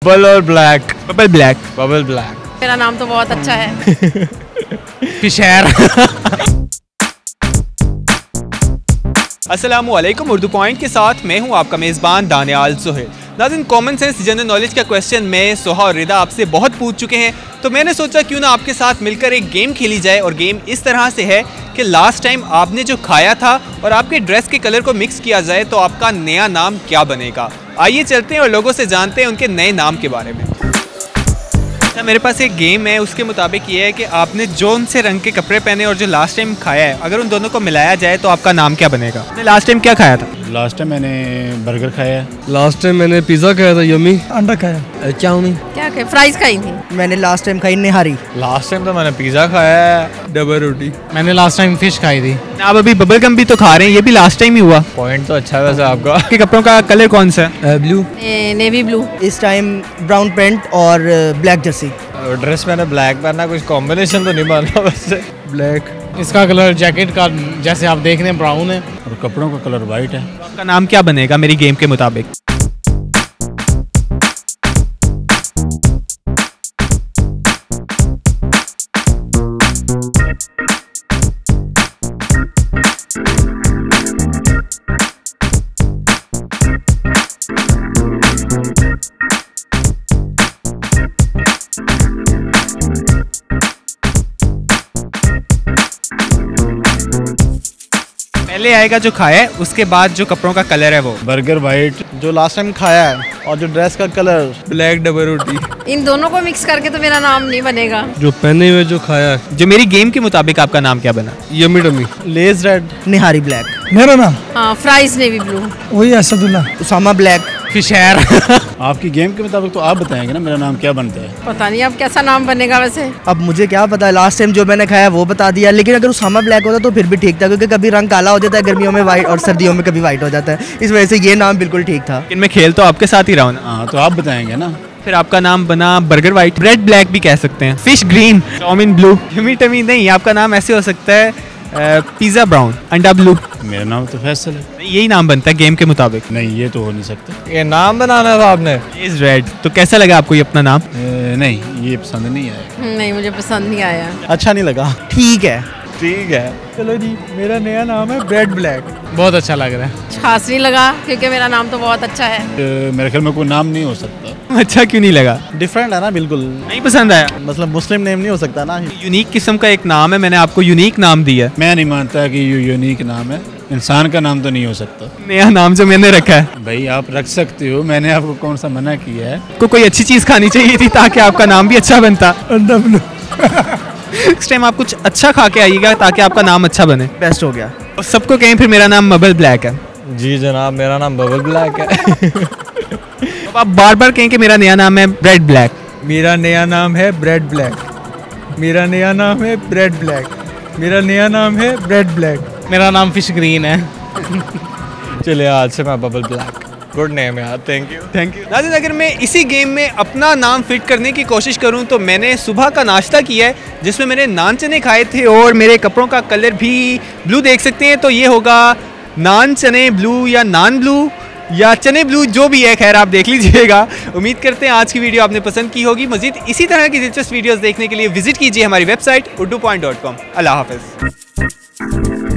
Bubble और black. Bubble black. Bubble black. मेरा नाम तो बहुत अच्छा है। फिशर। अस्सलामुअलैकुम। उर्दू पॉइंट के साथ मैं हूं आपका मेज़बान दानियाल सुहेल। नाज़रीन, कॉमन सेंस जनरल नॉलेज का क्वेश्चन मैं सोहा और रिदा आपसे बहुत पूछ चुके हैं, तो मैंने सोचा क्यों ना आपके साथ मिलकर एक गेम खेली जाए। और गेम इस तरह से है कि लास्ट टाइम आपने जो खाया था और आपके ड्रेस के कलर को मिक्स किया जाए तो आपका नया नाम क्या बनेगा। आइए चलते हैं और लोगों से जानते हैं उनके नए नाम के बारे में। मेरे पास एक गेम है, उसके मुताबिक ये है कि आपने जो उनसे रंग के कपड़े पहने और जो लास्ट टाइम खाया है, अगर उन दोनों को मिलाया जाए तो आपका नाम क्या बनेगा। आपने लास्ट टाइम क्या खाया था? लास्ट टाइम मैंने बर्गर खाया है। लास्ट टाइम मैंने पिज़्ज़ा खाया था, यम्मी। अंडा खाया, चाउमीन। क्या खाया? फ्राइज खाई थी। मैंने लास्ट टाइम खाई निहारी। लास्ट टाइम तो मैंने पिज़्ज़ा खाया है, डबल रोटी। मैंने लास्ट टाइम फिश खाई थी। आप अभी बबल गम भी तो खा रहे हैं, ये भी लास्ट टाइम ही हुआ। पॉइंट तो अच्छा है वैसे आपका। आपके कपड़ों का कलर कौन सा है? ब्लू। Navy blue. इस टाइम ब्राउन पैंट और ब्लैक जर्सी। ड्रेस मैंने ब्लैक पहना, कुछ कॉम्बिनेशन तो नहीं माना वैसे। ब्लैक। इसका कलर जैकेट का जैसे आप देख रहे हैं ब्राउन है और कपड़ों का कलर वाइट है। आपका नाम क्या बनेगा मेरी गेम के मुताबिक? पहले आएगा जो खाया है, उसके बाद जो कपड़ों का कलर है वो। बर्गर वाइट, जो लास्ट टाइम खाया है, और जो ड्रेस का कलर ब्लैक डबल रोटी। इन दोनों को मिक्स करके तो मेरा नाम नहीं बनेगा। जो पहने हुए जो खाया है। जो मेरी गेम के मुताबिक आपका नाम क्या बना? Yummy dummy. Lay's red. Nihari black. मेरा नाम हाँ, फ्राइज नेवी ब्लू। वही असदुल्ला। उसामा ब्लैक। फिशर। आपकी गेम के मुताबिक तो आप बताएंगे ना मेरा नाम क्या बनता है। पता नहीं अब कैसा नाम बनेगा वैसे। अब मुझे क्या पता है, लास्ट टाइम जो मैंने खाया वो बता दिया, लेकिन अगर उसामा ब्लैक होता तो फिर भी ठीक था, क्योंकि कभी रंग काला हो जाता है गर्मियों में वाइट, और सर्दियों में कभी वाइट हो जाता है, इस वजह से ये नाम बिल्कुल ठीक था। लेकिन मैं खेल तो आपके साथ ही रहा हूँ ना। हाँ तो आप बताएंगे ना। फिर आपका नाम बना बर्गर वाइट, ब्रेड ब्लैक भी कह सकते हैं, fish green, chowmein blue, yummy tummy नहीं, आपका नाम ऐसे हो सकता है पिज़्ज़ा ब्राउन, अंडा ब्लू। मेरा नाम तो फैसल है। यही नाम बनता है गेम के मुताबिक। नहीं, ये तो हो नहीं सकता। ये नाम बनाना था आपने। Is red. तो कैसा लगा आपको ये अपना नाम? नहीं, ये पसंद नहीं आया। नहीं, मुझे पसंद नहीं आया। अच्छा नहीं लगा। ठीक है। ठीक है, चलो जी। मेरा नया नाम है ब्रेड ब्लैक। बहुत अच्छा लग रहा है। खास नहीं लगा क्योंकि मेरा नाम तो बहुत अच्छा है। मेरे ख्याल में कोई नाम नहीं हो सकता। अच्छा क्यों नहीं लगा? डिफरेंट है ना, बिल्कुल नहीं पसंद आया? मतलब मुस्लिम नेम नहीं हो सकता ना। यूनिक किस्म का एक नाम है, मैंने आपको यूनिक नाम दिया है। मैं नहीं मानता कि ये यूनिक नाम है। इंसान का नाम तो नहीं हो सकता। नया नाम जो मैंने रखा है। भाई आप रख सकते हो, मैंने आपको कौन सा मना किया है। आपको कोई अच्छी चीज़ खानी चाहिए थी ताकि आपका नाम भी अच्छा बनता। अंडा ब्लू। नेक्स्ट टाइम आप कुछ अच्छा खा के आइएगा ताकि आपका नाम अच्छा बने। बेस्ट हो गया। और सबको कहें फिर मेरा नाम बबल ब्लैक है। जी जनाब, मेरा नाम बबल ब्लैक है। तो आप बार बार कहें कि मेरा नया नाम है ब्रेड ब्लैक। मेरा नया नाम है ब्रेड ब्लैक। मेरा नया नाम है ब्रेड ब्लैक। मेरा नया नाम है ब्रेड ब्लैक। मेरा नाम फिश ग्रीन है। चलिए आज से मैं बबल ब्लैक। गुड नेम यार, थैंक यू। Thank you. नाज़रीन, अगर मैं इसी गेम में अपना नाम फिट करने की कोशिश करूं तो मैंने सुबह का नाश्ता किया है जिसमें मैंने नान चने खाए थे और मेरे कपड़ों का कलर भी ब्लू देख सकते हैं। तो ये होगा नान चने ब्लू या नान ब्लू या चने ब्लू, जो भी है, खैर आप देख लीजिएगा। उम्मीद करते हैं आज की वीडियो आपने पसंद की होगी। मजीद इसी तरह की दिलचस्प वीडियोस देखने के लिए विजिट कीजिए हमारी वेबसाइट urdupoint.com। अल्लाह हाफ़िज़।